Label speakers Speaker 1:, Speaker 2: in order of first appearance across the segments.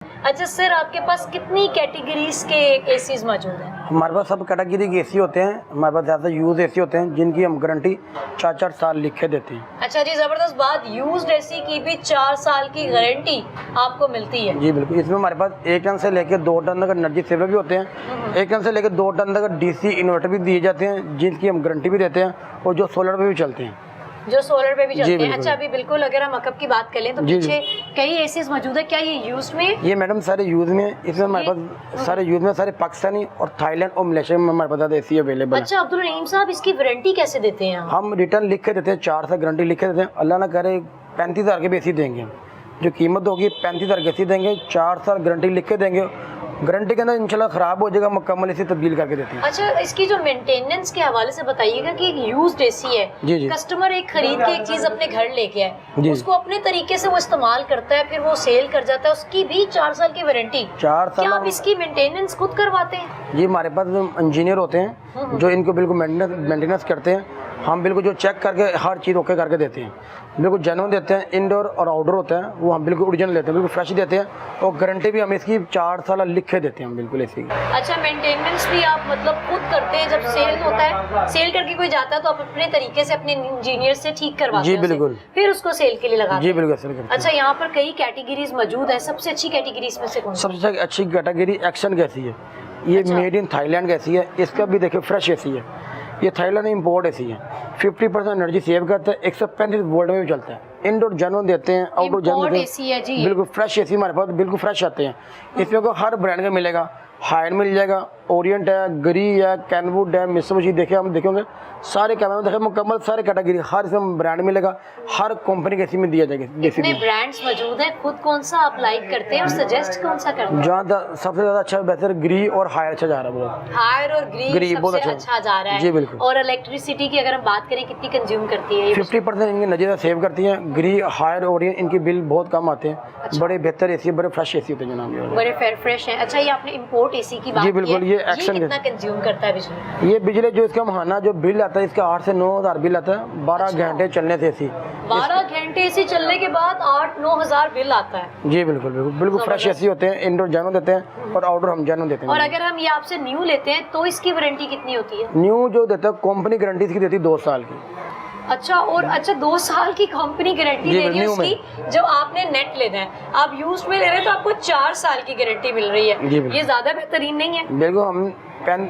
Speaker 1: अच्छा सर, आपके पास कितनी कैटेगरीज के एसीज मौजूद हैं?
Speaker 2: हमारे पास सब कैटेगरी के एसी होते हैं। हमारे पास ज़्यादा यूज एसी होते हैं जिनकी हम गारंटी 4-4 साल लिख के देते हैं।
Speaker 1: अच्छा जी, जबरदस्त बात। यूज्ड एसी की भी 4 साल की गारंटी आपको मिलती है?
Speaker 2: जी बिल्कुल। इसमें हमारे पास 1 टन से लेकर 2 टन तक एनर्जी सेवर भी होते हैं। 1 टन से लेकर 2 टन तक डीसी इन्वर्टर भी दिए जाते हैं जिनकी हम गारंटी भी देते हैं और जो सोलर पे भी चलते हैं।
Speaker 1: जो सोलर पे भी चलते हैं। अच्छा, अभी बिल्कुल अगर हम अकब की बात करें तो पीछे कई एसीज मौजूद है, क्या ये यूज में?
Speaker 2: ये मैडम सारे यूज में, इसमें हमारे पास सारे यूज में सारे पाकिस्तानी और थाईलैंड और मलेशिया में हमारे पास एसी अवेलेबल है।
Speaker 1: अच्छा अब्दुल रहीम साहब, इसकी वारंटी कैसे देते हैं?
Speaker 2: हम रिटर्न लिख के देते हैं, 4 साल गारंटी लिख के देते हैं। अल्लाह ना करे 35,000 के भी एसी देंगे। जो कीमत होगी 35,000 की एसी देंगे, 4 साल गारंटी लिख के देंगे। गारंटी के अंदर इंशाल्लाह ख़राब हो जाएगा, मुकम्मल इसे तब्दील करके देते हैं।
Speaker 1: अच्छा, इसकी जो मेंटेनेंस के हवाले से बताइएगा कि यूज्ड एसी है,
Speaker 2: जी।
Speaker 1: कस्टमर एक खरीद के एक चीज अपने घर लेके आए, उसको अपने तरीके से वो इस्तेमाल करता है, फिर वो सेल कर जाता है, उसकी भी 4 साल की वारंटी।
Speaker 2: 4 साल।
Speaker 1: क्या आप इसकी मेंटेनेंस खुद करवाते हैं?
Speaker 2: जी, हमारे पास इंजीनियर होते हैं जो इनको बिल्कुल मेंटेनेंस करते हैं। हम बिल्कुल जो चेक करके हर चीज़ ओके करके देते हैं, बिल्कुल जेन्युइन देते हैं। इंडोर और आउटडोर होता है वो हम बिल्कुल ओरिजिनल देते हैं, बिल्कुल फ्रेश देते हैं। और गारंटी भी हम इसकी 4 साल लिख के देते हैं हम बिल्कुल ऐसी।
Speaker 1: अच्छा, मेंटेनेंस भी आप मतलब खुद करते हैं? जब सेल होता है, सेल करके कोई जाता है तो आप अपने तरीके से अपने इंजीनियर से ठीक करवाते हैं?
Speaker 2: जी बिल्कुल।
Speaker 1: फिर उसको सेल के लिए लगाते हैं?
Speaker 2: जी बिल्कुल सेल करते हैं।
Speaker 1: अच्छा, यहाँ पर कई कैटेगरीज मौजूद है, सबसे अच्छी कैटेगरीज में से कौन सी?
Speaker 2: सबसे अच्छी कैटेगरी एक्शन कैसी है, ये मेड इन थाईलैंड कैसी है। इसका भी देखिए फ्रेश एसी है, ये थाईलैंड इम्पोर्ट एसी है। 50% एनर्जी सेव करता है, 135 वोल्ट में भी चलता है। इंडोर जेन्युइन देते हैं, आउटडोर जेन्युइन देते हैं। बिल्कुल फ्रेश एसी हमारे पास बिल्कुल फ्रेश आते हैं। इसमें को हर ब्रांड का मिलेगा, हायर मिल जाएगा, ओरिएंट है, गरी है, कैनवुड है, मित्सुबिशी देखे हम देखेंगे सारे कैमरे देखे मुकम्मल सारे कैटेगरी हर इसमें ब्रांड मिलेगा, हर कंपनी के एसी में दिया जाएगा।
Speaker 1: इतने ब्रांड्स मौजूद हैं, खुद कौन सा आप लाइक करते हैं और सजेस्ट कौन सा करते हैं?
Speaker 2: जहाँ सबसे ज़्यादा अच्छा बेहतर ग्री और हायर अच्छा जा रहा है। बहुत
Speaker 1: हायर और ग्री
Speaker 2: बहुत
Speaker 1: सबसे अच्छा जा रहा है।
Speaker 2: जी बिल्कुल।
Speaker 1: और इलेक्ट्रिसिटी की अगर हम बात करें, कितनी कंज्यूम करती है?
Speaker 2: 50% इनकी नज़र सेव करती हैं। ग्री, हायर और इनके बिल बहुत कम आते हैं। अच्छा। बड़े बेहतर एसी, बड़े फ्रेश एसी होते हैं जनाब,
Speaker 1: बड़े फ्रेश हैं। अच्छा, ये आपने इंपोर्ट एसी की बात की,
Speaker 2: ये एक्शन
Speaker 1: कितना कंज्यूम करता है बिजली?
Speaker 2: ये बिजली जो इसका महाना जो बिल आता है इसका 8 से 9 हज़ार बिल आता है। 12 घंटे चलने से एसी,
Speaker 1: 12 घंटे एसी चलने के बाद 8-9 हज़ार बिल आता है।
Speaker 2: जी बिल्कुल बिल्कुल बिल्कुल फ्रेश एसी होते हैं। इंडोर जेन्युइन देते हैं और आउटडोर हम जेन्युइन देते हैं।
Speaker 1: और अगर हम ये आपसे न्यू लेते हैं तो इसकी वारंटी कितनी होती है?
Speaker 2: न्यू जो देता है कंपनी गारंटी इसकी देती है 2 साल की।
Speaker 1: अच्छा, और अच्छा 2 साल की कंपनी गारंटी दे रही है उसकी, जो आपने नेट लेना है। आप यूज में ले रहे हैं तो आपको 4 साल की गारंटी मिल रही है। ये ज्यादा बेहतरीन नहीं है?
Speaker 2: बिल्कुल।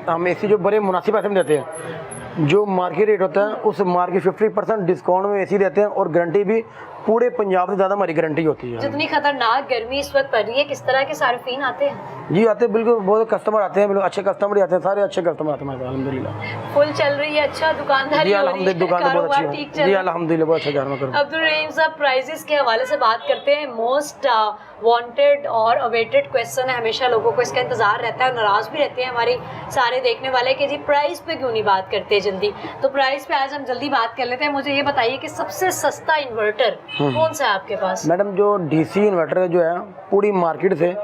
Speaker 2: हम एसी जो बड़े मुनासिब पैसे में देते हैं, जो मार्केट रेट होता है उस मार्केट 50% डिस्काउंट में एसी देते हैं। और गारंटी भी पूरे पंजाब से ज़्यादा हमारी गारंटी होती है।
Speaker 1: जितनी खतरनाक गर्मी इस वक्त पड़ रही है, किस तरह के सार्फिन आते हैं?
Speaker 2: जी आते हैं, बिल्कुल बहुत कस्टमर आते हैं, बिल्कुल अच्छे कस्टमर ही आते हैं, सारे अच्छे कस्टमर आते हैं अल्हम्दुलिल्लाह।
Speaker 1: फुल चल रही है? अच्छा, दुकानदारी हो रही है?
Speaker 2: दुकान बहुत अच्छी है जी अल्हम्दुलिल्लाह, बहुत अच्छा काम कर रहे हैं।
Speaker 1: अब्दुल रहीम साहब, प्राइसेस के हवाले से बात करते हैं। मोस्ट वांटेड और अवेटेड क्वेश्चन है, हमेशा लोगों को इसका इंतजार रहता है, नाराज भी रहते हैं हमारे सारे देखने वाले कि जी प्राइस पे क्यों नहीं बात करते जल्दी। तो प्राइस पे आज हम जल्दी बात कर लेते हैं। मुझे ये बताइए कि सबसे सस्ता इन्वर्टर कौन सा है आपके पास?
Speaker 2: मैडम, जो डीसी इन्वर्टर जो है पूरी मार्केट से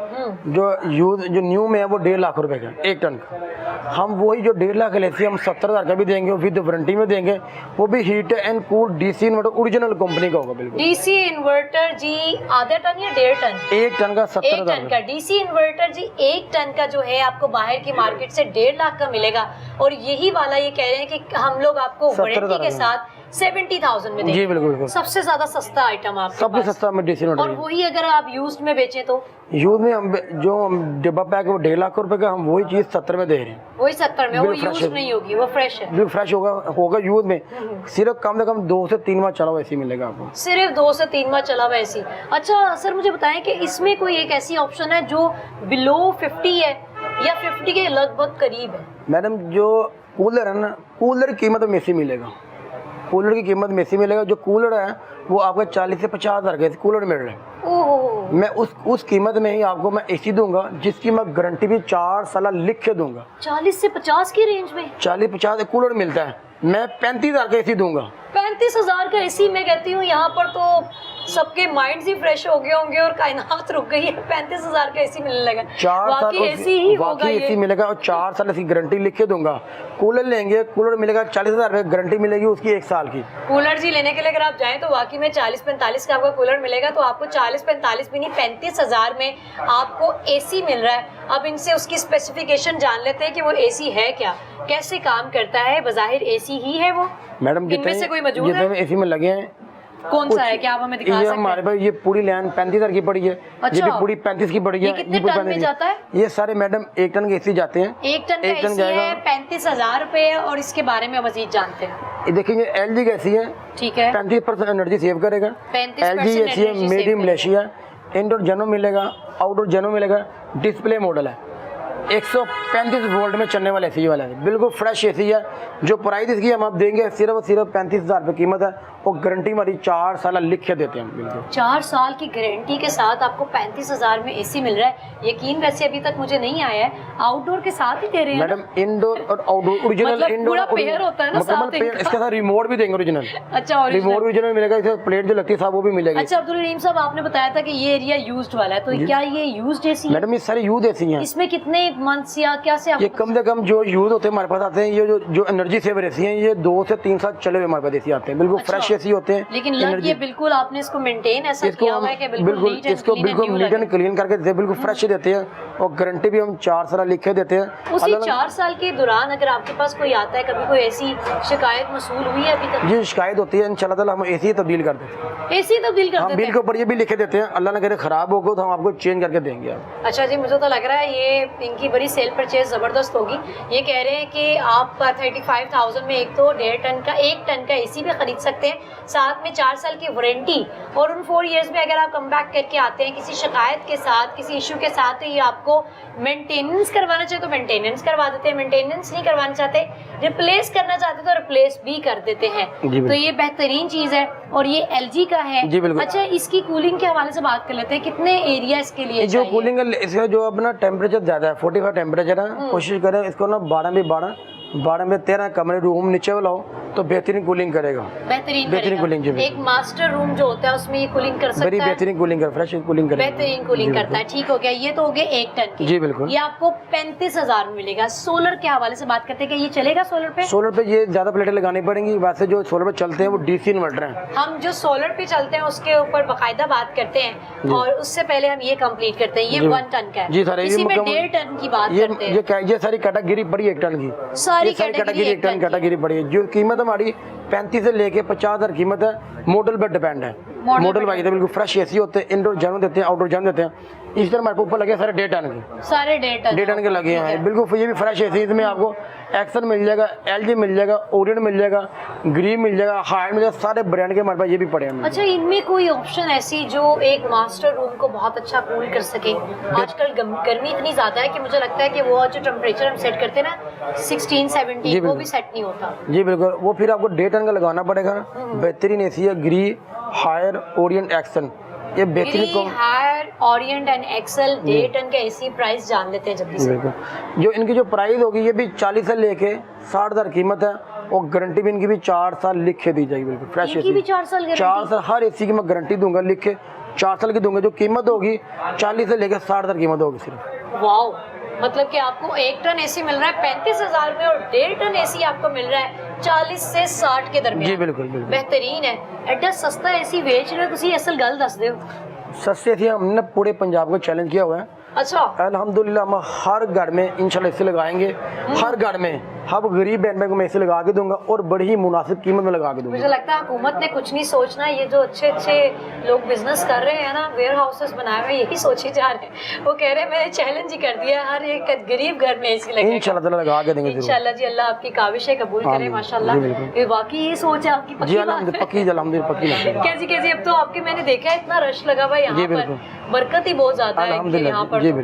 Speaker 2: जो न्यू में है वो 1.5 लाख रुपए का 1 टन का। हम वही जो 1.5 लाख लेते हैं हम 70,000 का भी देंगे, विद वारंटी में देंगे। वो भी heat and cool DC inverter original company का होगा। बिल्कुल
Speaker 1: डीसी इन्वर्टर जी, आधा टन या 1.5 टन?
Speaker 2: 1 टन का
Speaker 1: 1 टन का डीसी इन्वर्टर जी 1 टन का जो है आपको बाहर की मार्केट से 1.5 लाख का मिलेगा। और यही वाला ये कह रहे हैं कि हम लोग आपको वारंटी के साथ 70,000 में देंगे।
Speaker 2: जी बिल्कुल।
Speaker 1: सबसे ज्यादा सस्ता आइटम आपके
Speaker 2: सबसे
Speaker 1: पास।
Speaker 2: सस्ता में डीसी इन्वर्टर।
Speaker 1: और वही अगर आप यूज्ड में बेचें तो?
Speaker 2: यूज में हम जो डिब्बा पैक है वो 1.5 लाख रुपए का, हम वही चीज 70 में दे रहे हैं।
Speaker 1: वही 70 में? वो यूज नहीं होगी, वो फ्रेश है?
Speaker 2: बिल्कुल फ्रेश होगा यूज में। सिर्फ कम से कम 2 से 3 माह चला हुआ एसी मिलेगा आपको।
Speaker 1: सिर्फ 2 से 3 माह चला हुआ एसी। अच्छा सर, मुझे बताएं कि इसमें कोई एक ऐसी ऑप्शन है जो बिलो 50 है या 50 के लगभग करीब है?
Speaker 2: मैडम, जो कूलर है ना, कूलर की कीमत में एसी मिलेगा। कूलर की कीमत में एसी मिलेगा। जो कूलर है वो आपका 40 से 50 हज़ार का कूलर मिल रहा है।
Speaker 1: ओहो।
Speaker 2: मैं उस कीमत में ही आपको मैं एसी दूंगा जिसकी मैं गारंटी भी 4 साल लिख के दूंगा।
Speaker 1: 40 से 50 की रेंज में
Speaker 2: 40-50 कूलर मिलता है, मैं 35,000 का एसी दूंगा।
Speaker 1: 35,000 का एसी मैं कहती हूँ यहाँ पर तो सबके माइंड्स ही फ्रेश हो गए होंगे और कायनात रुक गई है। 35,000 का एसी मिलने लगा।
Speaker 2: 4 साल
Speaker 1: वाकई एसी ही होगा
Speaker 2: वाकई
Speaker 1: ये।
Speaker 2: एसी मिलेगा और 4 साल ऐसी गारंटी लिख के दूंगा। कूलर लेंगे, कूलर मिलेगा 40,000 रुपये, गारंटी मिलेगी उसकी 1 साल की।
Speaker 1: कूलर जी लेने के लिए अगर आप जाएं तो वाकई में 40-45 का आपका कूलर मिलेगा, तो आपको 40-45 भी नहीं 35,000 में आपको एसी मिल रहा है। अब इनसे उसकी स्पेसिफिकेशन जान लेते हैं कि वो एसी है क्या, कैसे काम करता है। बज़ाहिर एसी ही है वो
Speaker 2: मैडम
Speaker 1: इनमें से कोई मौजूद है?
Speaker 2: जितने एसी में लगे हैं,
Speaker 1: कौन सा है, क्या आप हमें दिखा
Speaker 2: ये
Speaker 1: सकते
Speaker 2: हमारे
Speaker 1: हैं?
Speaker 2: पास ये पूरी लाइन 35,000 की पड़ी है।
Speaker 1: अच्छा।
Speaker 2: ये भी पूरी 35 की पड़ी है।
Speaker 1: ये कितने
Speaker 2: पूरी
Speaker 1: टन में
Speaker 2: 35
Speaker 1: जाता है?
Speaker 2: ये सारे मैडम 1 टन के एसी जाते हैं।
Speaker 1: 1 टन का
Speaker 2: एक टन
Speaker 1: एसी
Speaker 2: जाएगा।
Speaker 1: है, 35,000 रुपए है। और इसके बारे में मजीद जानते हैं।
Speaker 2: ये देखिए, ये LG का एसी है,
Speaker 1: ठीक है,
Speaker 2: 35% एनर्जी सेव करेगा।
Speaker 1: 35%
Speaker 2: LG एसी है,
Speaker 1: energy
Speaker 2: made
Speaker 1: save
Speaker 2: in Malaysia. Indoor जेनो मिलेगा, आउटडोर जेनो मिलेगा। डिस्प्ले मॉडल है, 135 वोल्ट में चलने वाला एसी वाला है, बिल्कुल फ्रेश एसी है। जो प्राइस इसकी हम आप देंगे सिर्फ और सिर्फ 35,000 रुपये कीमत है और गारंटी हमारी 4 साल लिख के देते हैं। बिल्कुल
Speaker 1: 4 साल की गारंटी के साथ आपको 35,000 में एसी मिल रहा है। यकीन वैसे अभी तक मुझे नहीं आया है। आउटडोर के साथ ही दे रहे हैं
Speaker 2: मैडम, इंडोर और आउटडोर ओरिजिनल।
Speaker 1: मतलब
Speaker 2: इंडोर
Speaker 1: पूरा पेयर होता है ना साथ
Speaker 2: पेयर,
Speaker 1: इनका।
Speaker 2: इसके साथ रिमोट भी देंगे ओरिजिनल।
Speaker 1: अच्छा, और
Speaker 2: रिमोट ओरिजिनल मिलेगा, इसके प्लेट जो लगती है साहब वो भी मिलेगी।
Speaker 1: अच्छा अब्दुल रहीम साहब, आपने बताया था कि ये एरिया यूज्ड वाला है, तो क्या ये यूज्ड एसी है?
Speaker 2: मैडम, ये सारे यूज एसी हैं।
Speaker 1: इसमें कितने मंथ्स या क्या से
Speaker 2: ये कम से कम जो यूज होते हैं हमारे पास आते हैं, ये जो एनर्जी सेवर एसी हैं, ये 2 से 3 साल चले हुए हमारे पास एसी आते हैं। बिल्कुल
Speaker 1: अच्छा।
Speaker 2: फ्रेश एसी होते हैं।
Speaker 1: लेकिन लग ये बिल्कुल आपने इसको मेंटेन ऐसा
Speaker 2: इसको
Speaker 1: किया
Speaker 2: हम
Speaker 1: हुआ है कि
Speaker 2: बिल्कुल
Speaker 1: neat and
Speaker 2: इसको
Speaker 1: clean and
Speaker 2: बिल्कुल
Speaker 1: new
Speaker 2: नीट
Speaker 1: लगे।
Speaker 2: एंड क्लीन करके देते हैं, बिल्कुल फ्रेश देते हैं और गारंटी भी हम 4 साल लिखे देते हैं।
Speaker 1: उसी 4 साल के दौरान अगर आपके पास कोई आता है, कभी कोई ऐसी शिकायत मसूल हुई है अभी तक?
Speaker 2: जी शिकायत होती है, इंशाल्लाह ताला हम एसी तब्दील कर देते हैं।
Speaker 1: एसी तब्दील कर
Speaker 2: हम
Speaker 1: देते
Speaker 2: बिल
Speaker 1: हैं?
Speaker 2: के ऊपर ये भी लिखे देते हैं, अल्लाह ना करे खराब होगा तो हम आपको चेंज करके देंगे आप।
Speaker 1: अच्छा जी, मुझे तो लग रहा है ये इनकी बड़ी सेल परचेज ज़बरदस्त होगी। ये कह रहे हैं कि आप 35,000 में एक तो 1.5 टन का एसी भी खरीद सकते हैं, साथ में 4 साल की वारंटी। और उन 4 इयर्स में अगर आप कम बैक करके आते हैं किसी शिकायत के साथ, किसी इशू के साथ, तो ये आपको मेंटेनेंस करवाना चाहिए तो मेंटेनेंस करवा देते हैं, मेंटेनेंस नहीं करवाना चाहते, रिप्लेस करना चाहते तो रिप्लेस भी कर देते हैं। तो ये बेहतरीन चीज़ है। और ये LG का है।
Speaker 2: जी बिल्कुल।
Speaker 1: अच्छा, इसकी कूलिंग के हवाले से बात कर लेते हैं, कितने एरिया इसके लिए
Speaker 2: जो
Speaker 1: चाहिए?
Speaker 2: कूलिंग है, इसका जो अपना टेम्परेचर ज़्यादा है, 45 टेम्परेचर है, कोशिश करें इसको ना 12 में 13 कमरे रूम नीचे वाला हो तो बेहतरीन कूलिंग करेगा।
Speaker 1: बेहतरीन
Speaker 2: कूलिंग जी।
Speaker 1: एक मास्टर रूम जो होता है उसमें ये कूलिंग कर सकता
Speaker 2: बड़ी
Speaker 1: है।
Speaker 2: बेहतरीन कूलिंग कर, फ्रेश कूलिंग करेगा।
Speaker 1: बेहतरीन कूलिंग करता है। ठीक हो गया, ये तो हो गया 1 टन की।
Speaker 2: जी बिल्कुल।
Speaker 1: ये आपको 35,000 में मिलेगा। सोलर के हवाले से बात करते हैं कि ये चलेगा सोलर पे?
Speaker 2: सोलर पे ये ज़्यादा प्लेटें लगानी पड़ेंगी, वैसे जो सोलर पे चलते हैं वो DC इन्वर्टर हैं।
Speaker 1: हम जो सोलर पे चलते हैं उसके ऊपर बाकायदा बात करते हैं, और उससे पहले हम ये कंप्लीट करते हैं। ये 1 टन का है।
Speaker 2: जी सर,
Speaker 1: इसी में 1.5 टन की बात करते हैं।
Speaker 2: ये सारी कैटेगरी पड़ी 1 टन की,
Speaker 1: सारी
Speaker 2: कैटेगरी 1 टन कैटेगरी पड़ी है। जो कीमत हमारी 35 से लेके 50,000 कीमत है, मॉडल पर डिपेंड है। मॉडल वाइज बिल्कुल फ्रेश एसी होते हैं, इंडोर जैन देते हैं, आउटडोर जैन देते हैं। इस तरह हमारे ऊपर लगे सारे 1.5 टन के,
Speaker 1: सारे 1.5
Speaker 2: टन के लगे हैं। बिल्कुल ये भी फ्रेश एसी, इसमें आपको एक्सन मिल जाएगा, LG मिल जाएगा, ओरियंट मिल जाएगा, ग्रीन मिल जाएगा, हाइट मिल जाएगा, सारे ब्रांड के हमारे पास ये भी पड़े हैं।
Speaker 1: अच्छा, इनमें कोई ऑप्शन ऐसी जो एक मास्टर रूम को बहुत अच्छा कूल कर सके? आजकल गर्मी इतनी ज्यादा है कि मुझे लगता है कि वो जो टेम्परेचर हम सेट करते हैं ना 16-17, वो भी सेट नहीं होता।
Speaker 2: जी बिल्कुल, वो फिर आपको 1.5 टन का लगाना पड़ेगा। बेहतरीन एसी है, ग्री, हायर, ओरियंट, एक्सन, ये बेहतरीन
Speaker 1: हायर, ओरिएंट एंड एक्सेल 1.5 टन का एसी प्राइस जान लेते हैं जल्दी से।
Speaker 2: बिल्कुल। जो इनकी जो प्राइस होगी ये भी 40 से लेके 60,000 कीमत है और गारंटी भी इनकी भी 4 साल लिख के दी जाएगी। बिल्कुल फ्रेश
Speaker 1: इनकी भी 4 साल गारंटी?
Speaker 2: 4 साल हर एसी की मैं गारंटी दूंगा, लिख के 4 साल की दूंगा। जो कीमत होगी 40 से लेकर 60,000 कीमत होगी सिर्फ।
Speaker 1: वाओ, मतलब कि आपको 1 टन एसी मिल रहा है 35,000 में और 1.5 टन एसी आपको मिल रहा है 40 से 60 के दरमियान।
Speaker 2: जी बिल्कुल बिल्कुल
Speaker 1: बेहतरीन है। एडा सस्ता एसी बेच रहे हो तुसी, असल गल दस दो।
Speaker 2: सस्ते एसी हमने पूरे पंजाब को चैलेंज किया हुआ है।
Speaker 1: अच्छा,
Speaker 2: अल्हम्दुलिल्लाह हम हर घर में इंशाल्लाह एसी लगाएंगे, हर घर में। हम गरीब बहन को मैं एसी लगा के दूंगा और बड़ी ही मुनासिब कीमत में लगा के दूंगा।
Speaker 1: मुझे लगता है हुकूमत ने कुछ नहीं सोचना, ये जो अच्छे अच्छे लोग बिजनेस कर रहे हैं ना, वेयर हाउसेस बनाए हुए, यही सोचे जा रहे हैं। वो कह रहे हैं मैंने चैलेंज ही कर दिया, हर एक गरीब घर में एसी लगेगा।
Speaker 2: इंशाल्लाह ताला लगा के देंगे
Speaker 1: इंशाल्लाह जी। अल्लाह आपकी काविशें कबूल करे माशाल्लाह। ये वाकई ये सोच है आपकी, पक्की बात है।
Speaker 2: पक्की अल्हम्दुलिल्लाह पक्की।
Speaker 1: कैसी कैसी, अब तो आपके मैंने देखा है इतना रश लगा हुआ है यहाँ पर, बरकत ही बहुत ज्यादा है यहाँ पर।